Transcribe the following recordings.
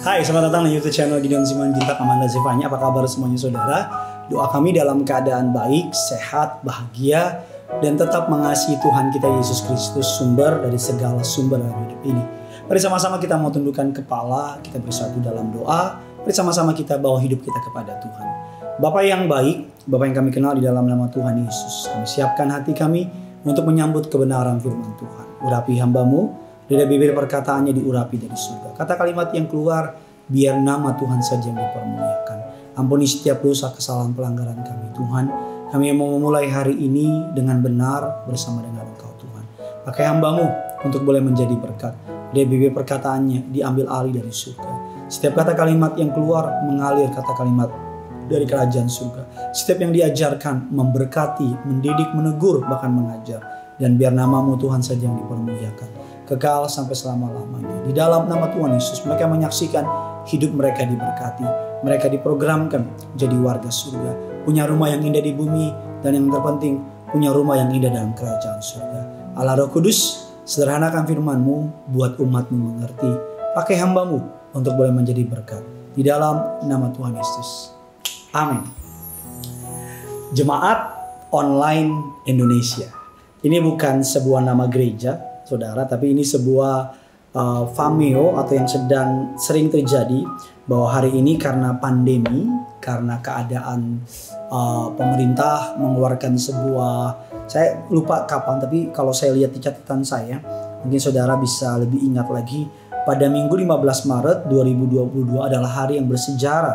Hai, selamat datang di YouTube channel Gideon Simanjuntak Amanda Zevanya. Apa kabar semuanya saudara? Doa kami dalam keadaan baik, sehat, bahagia, dan tetap mengasihi Tuhan kita Yesus Kristus, sumber dari segala sumber dalam hidup ini. Mari sama-sama kita mau tundukkan kepala, kita bersatu dalam doa, mari sama-sama kita bawa hidup kita kepada Tuhan. Bapa yang baik, Bapa yang kami kenal di dalam nama Tuhan Yesus, kami siapkan hati kami untuk menyambut kebenaran firman Tuhan. Urapi hamba-Mu, lidah bibir perkataannya diurapi dari surga. Kata kalimat yang keluar, biar nama Tuhan saja yang dipermuliakan. Ampuni setiap dosa, kesalahan, pelanggaran kami Tuhan. Kami mau memulai hari ini dengan benar bersama dengan Engkau Tuhan. Pakai hamba-Mu untuk boleh menjadi berkat. Lidah bibir perkataannya diambil alih dari surga. Setiap kata kalimat yang keluar mengalir kata kalimat dari kerajaan surga. Setiap yang diajarkan memberkati, mendidik, menegur, bahkan mengajar. Dan biar nama-Mu Tuhan saja yang dipermuliakan, kekal sampai selama-lamanya. Di dalam nama Tuhan Yesus, mereka menyaksikan hidup mereka diberkati. Mereka diprogramkan menjadi warga surga, punya rumah yang indah di bumi, dan yang terpenting, punya rumah yang indah dalam kerajaan surga. Allah Roh Kudus, sederhanakan firman-Mu, buat umat-Mu mengerti. Pakai hamba-Mu untuk boleh menjadi berkat. Di dalam nama Tuhan Yesus. Amin. Jemaat Online Indonesia. Ini bukan sebuah nama gereja, saudara, tapi ini sebuah fameo atau yang sering terjadi, bahwa hari ini karena pandemi, karena keadaan pemerintah mengeluarkan sebuah, saya lupa kapan, tapi kalau saya lihat di catatan saya, mungkin saudara bisa lebih ingat lagi, pada Minggu 15 Maret 2022 adalah hari yang bersejarah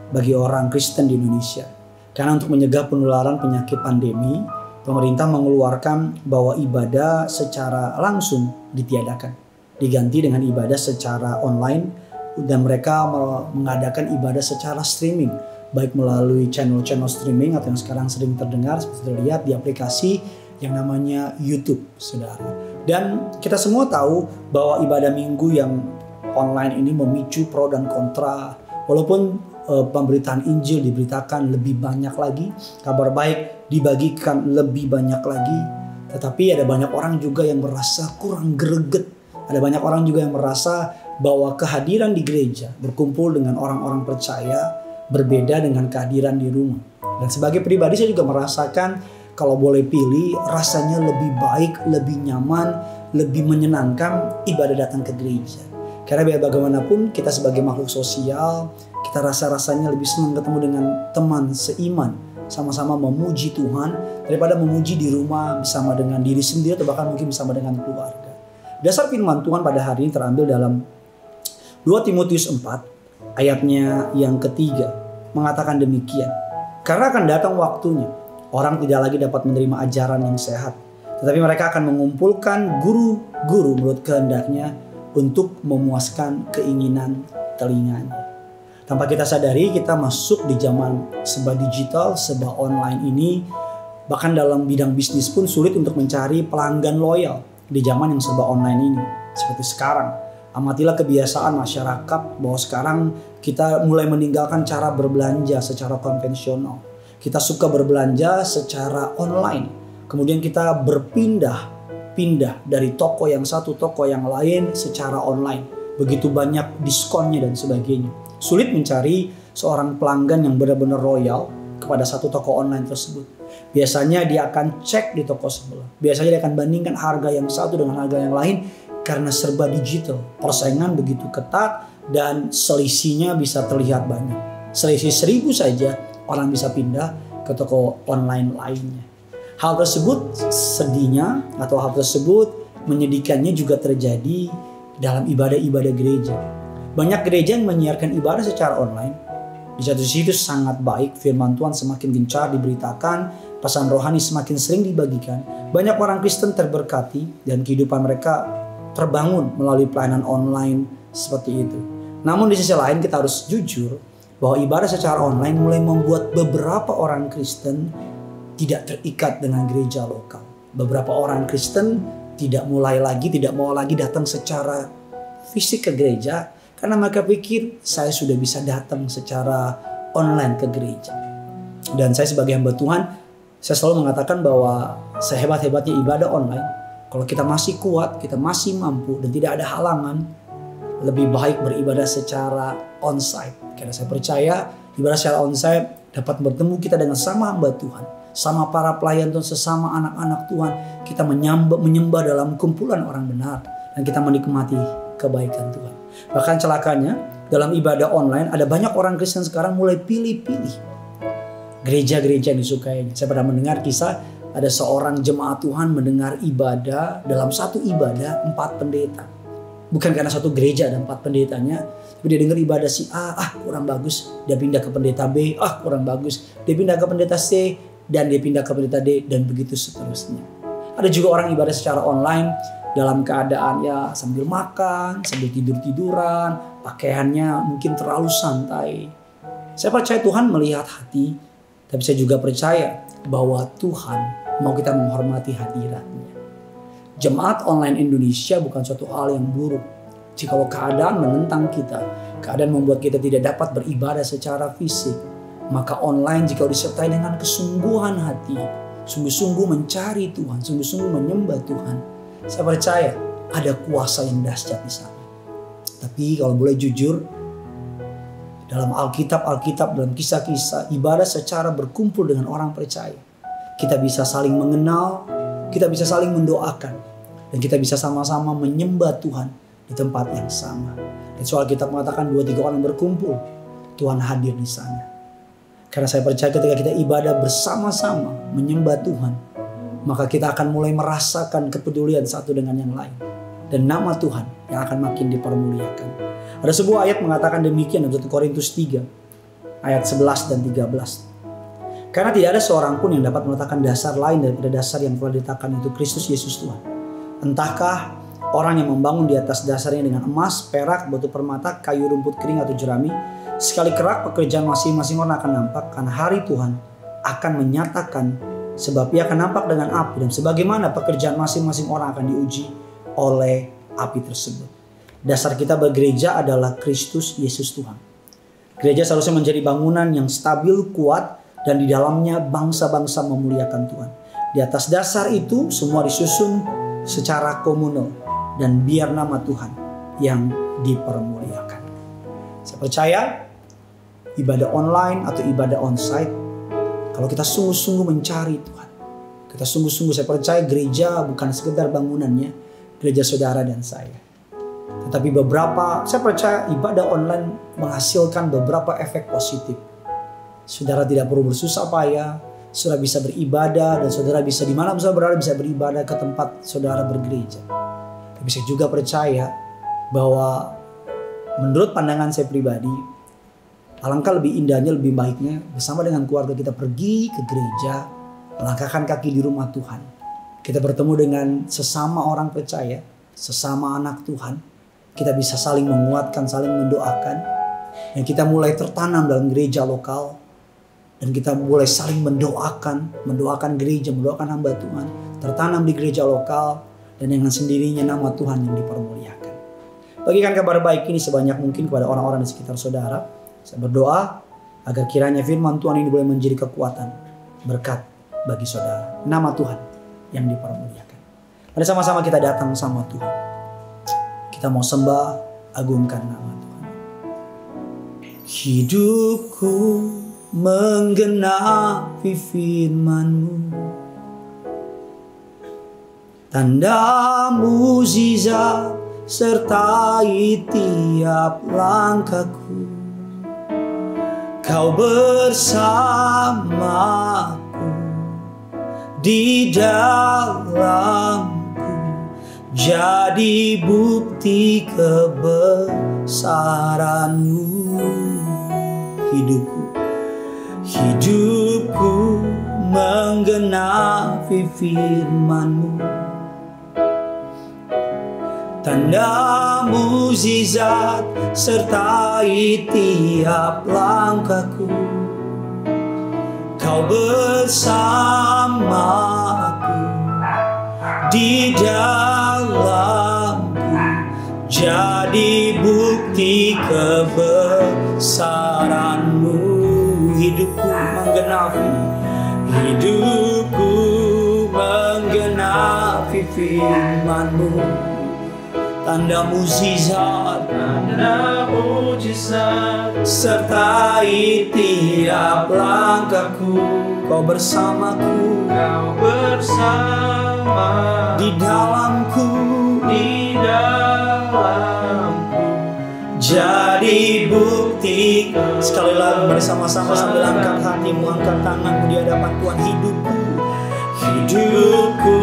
bagi orang Kristen di Indonesia. Karena untuk mencegah penularan penyakit pandemi, pemerintah mengeluarkan bahwa ibadah secara langsung ditiadakan, diganti dengan ibadah secara online, dan mereka mengadakan ibadah secara streaming, baik melalui channel-channel streaming atau yang sekarang sering terdengar seperti terlihat di aplikasi yang namanya YouTube, saudara. Dan kita semua tahu bahwa ibadah minggu yang online ini memicu pro dan kontra. Walaupun pemberitaan Injil diberitakan lebih banyak lagi, kabar baik dibagikan lebih banyak lagi, tetapi ada banyak orang juga yang merasa kurang greget. Ada banyak orang juga yang merasa bahwa kehadiran di gereja, berkumpul dengan orang-orang percaya, berbeda dengan kehadiran di rumah. Dan sebagai pribadi saya juga merasakan, kalau boleh pilih, rasanya lebih baik, lebih nyaman, lebih menyenangkan ibadah datang ke gereja. Karena biar bagaimanapun kita sebagai makhluk sosial, kita rasa-rasanya lebih senang ketemu dengan teman seiman, sama-sama memuji Tuhan, daripada memuji di rumah bersama dengan diri sendiri atau bahkan mungkin bersama dengan keluarga. Dasar firman Tuhan pada hari ini terambil dalam 2 Timotius 4 ayatnya yang ketiga, mengatakan demikian. Karena akan datang waktunya, orang tidak lagi dapat menerima ajaran yang sehat, tetapi mereka akan mengumpulkan guru-guru menurut kehendaknya untuk memuaskan keinginan telinganya. Tanpa kita sadari, kita masuk di zaman serba digital, serba online ini. Bahkan dalam bidang bisnis pun sulit untuk mencari pelanggan loyal di zaman yang serba online ini. Seperti sekarang, amatilah kebiasaan masyarakat bahwa sekarang kita mulai meninggalkan cara berbelanja secara konvensional. Kita suka berbelanja secara online. Kemudian kita berpindah dari toko yang satu, toko yang lain secara online. Begitu banyak diskonnya dan sebagainya. Sulit mencari seorang pelanggan yang benar-benar loyal kepada satu toko online tersebut. Biasanya dia akan cek di toko sebelah. Biasanya dia akan bandingkan harga yang satu dengan harga yang lain karena serba digital. Persaingan begitu ketat dan selisihnya bisa terlihat banyak. Selisih 1.000 saja orang bisa pindah ke toko online lainnya. Hal tersebut sedihnya atau hal tersebut menyedihkannya juga terjadi dalam ibadah-ibadah gereja. Banyak gereja yang menyiarkan ibadah secara online. Di satu sisi sangat baik, firman Tuhan semakin gencar diberitakan, pesan rohani semakin sering dibagikan. Banyak orang Kristen terberkati dan kehidupan mereka terbangun melalui pelayanan online seperti itu. Namun di sisi lain kita harus jujur bahwa ibadah secara online mulai membuat beberapa orang Kristen tidak terikat dengan gereja lokal. Beberapa orang Kristen tidak mau lagi datang secara fisik ke gereja karena mereka pikir saya sudah bisa datang secara online ke gereja. Dan saya sebagai hamba Tuhan, saya selalu mengatakan bahwa sehebat-hebatnya ibadah online, kalau kita masih kuat, kita masih mampu dan tidak ada halangan, lebih baik beribadah secara onsite. Karena saya percaya ibadah secara onsite dapat bertemu kita dengan sama hamba Tuhan, sama para pelayan Tuhan, sesama anak-anak Tuhan. Kita menyembah dalam kumpulan orang benar dan kita menikmati kebaikan Tuhan. Bahkan celakanya dalam ibadah online ada banyak orang Kristen sekarang mulai pilih-pilih gereja-gereja yang disukainya. Saya pernah mendengar kisah ada seorang jemaat Tuhan mendengar ibadah, dalam satu ibadah 4 pendeta. Bukan karena satu gereja ada 4 pendetanya, tapi dia dengar ibadah si A, kurang bagus, dia pindah ke pendeta B, kurang bagus, dia pindah ke pendeta C, dan dia pindah ke pendeta D, dan begitu seterusnya. Ada juga orang ibadah secara online dalam keadaan ya sambil makan, sambil tidur-tiduran, pakaiannya mungkin terlalu santai. Saya percaya Tuhan melihat hati, tapi saya juga percaya bahwa Tuhan mau kita menghormati hadiratnya. Jemaat online Indonesia bukan suatu hal yang buruk. Jikalau keadaan menentang kita, keadaan membuat kita tidak dapat beribadah secara fisik, maka online jika disertai dengan kesungguhan hati, sungguh-sungguh mencari Tuhan, sungguh-sungguh menyembah Tuhan, saya percaya ada kuasa yang dahsyat di sana. Tapi kalau boleh jujur, dalam Alkitab, dalam kisah-kisah, ibadah secara berkumpul dengan orang percaya, kita bisa saling mengenal, kita bisa saling mendoakan, dan kita bisa sama-sama menyembah Tuhan di tempat yang sama. Dan soal Alkitab mengatakan 2-3 orang berkumpul, Tuhan hadir di sana. Karena saya percaya ketika kita ibadah bersama-sama menyembah Tuhan, maka kita akan mulai merasakan kepedulian satu dengan yang lain. Dan nama Tuhan yang akan makin dipermuliakan. Ada sebuah ayat mengatakan demikian dalam 1 Korintus 3 ayat 11 dan 13. Karena tidak ada seorang pun yang dapat meletakkan dasar lain daripada dasar yang telah diletakkan, itu Kristus Yesus Tuhan. Entahkah orang yang membangun di atas dasarnya dengan emas, perak, batu permata, kayu rumput kering atau jerami, sekali kerak pekerjaan masing-masing orang akan nampak, karena hari Tuhan akan menyatakan, sebab ia akan nampak dengan api, dan sebagaimana pekerjaan masing-masing orang akan diuji oleh api tersebut. Dasar kita bergereja adalah Kristus Yesus Tuhan. Gereja seharusnya menjadi bangunan yang stabil, kuat, dan di dalamnya bangsa-bangsa memuliakan Tuhan. Di atas dasar itu semua disusun secara komunal, dan biar nama Tuhan yang dipermuliakan. Saya percaya ibadah online atau ibadah onsite, kalau kita sungguh-sungguh mencari Tuhan, kita sungguh-sungguh, saya percaya gereja bukan sekedar bangunannya, gereja saudara dan saya. Tetapi saya percaya ibadah online menghasilkan beberapa efek positif. Saudara tidak perlu bersusah payah, saudara bisa beribadah, dan saudara bisa dimana saudara berada bisa beribadah ke tempat saudara bergereja. Tapi saya juga percaya bahwa menurut pandangan saya pribadi, alangkah lebih indahnya, lebih baiknya bersama dengan keluarga kita pergi ke gereja, melangkahkan kaki di rumah Tuhan. Kita bertemu dengan sesama orang percaya, sesama anak Tuhan. Kita bisa saling menguatkan, saling mendoakan. Dan kita mulai tertanam dalam gereja lokal. Dan kita mulai saling mendoakan gereja, mendoakan hamba Tuhan. Tertanam di gereja lokal. Dan dengan sendirinya nama Tuhan yang dipermuliakan. Bagikan kabar baik ini sebanyak mungkin kepada orang-orang di sekitar saudara. Saya berdoa agar kiranya firman Tuhan ini boleh menjadi kekuatan, berkat bagi saudara. Nama Tuhan yang dipermuliakan. Mari sama-sama kita datang sama Tuhan. Kita mau sembah, agungkan nama Tuhan. Hidupku menggenapi firman-Mu, tanda mukjizat sertai tiap langkahku. Kau bersamaku di dalamku, jadi bukti kebesaran-Mu. Hidupku menggenapi firman-Mu, tanda mukjizat sertai tiap langkahku. Kau bersamaku di dalamku, jadi bukti kebesaran-Mu. Hidupku menggenapi firman-Mu, tanda mukjizat, sertai tiap langkahku. Kau bersamaku, di dalamku, jadi bukti. Sekali lagi bersama-sama sambil angkat hatimu, angkat tanganmu di hadapan Tuhan. Hidupku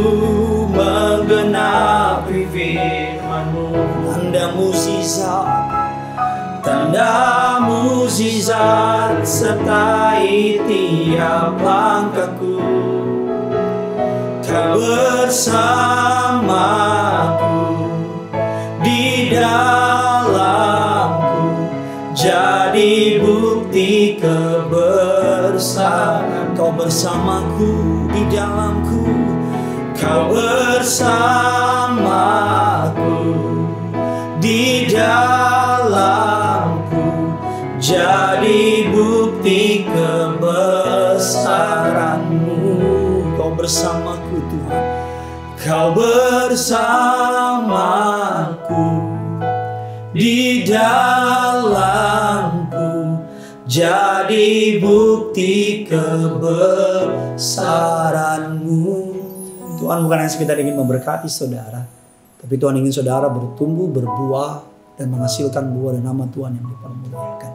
menggenapi firman-Mu. Tanda mukjizat sertai tiap langkahku. Kau bersamaku, di dalamku, jadi bukti kebersamaan. Kau bersamaku, di dalamku, kau bersamaku, di dalamku, jadi bukti kebesaran-Mu. Kau bersamaku Tuhan, kau bersamaku, di dalamku, jadi bukti kebesaran-Mu. Tuhan bukan hanya sekedar ingin memberkati saudara, tapi Tuhan ingin saudara bertumbuh, berbuah, dan menghasilkan buah, dan nama Tuhan yang dipermuliakan.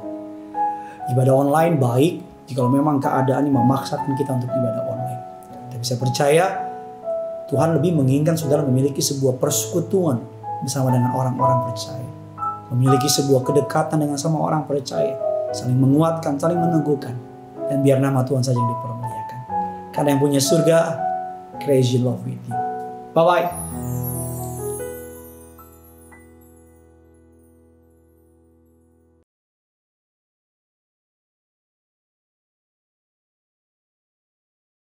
Ibadah online baik jika memang keadaan ini memaksakan kita untuk ibadah online. Tapi saya percaya Tuhan lebih menginginkan saudara memiliki sebuah persekutuan bersama dengan orang-orang percaya. Memiliki sebuah kedekatan dengan sama orang percaya. Saling menguatkan, saling meneguhkan. Dan biar nama Tuhan saja yang dipermuliakan. Karena yang punya surga, crazy love with you. Bye-bye.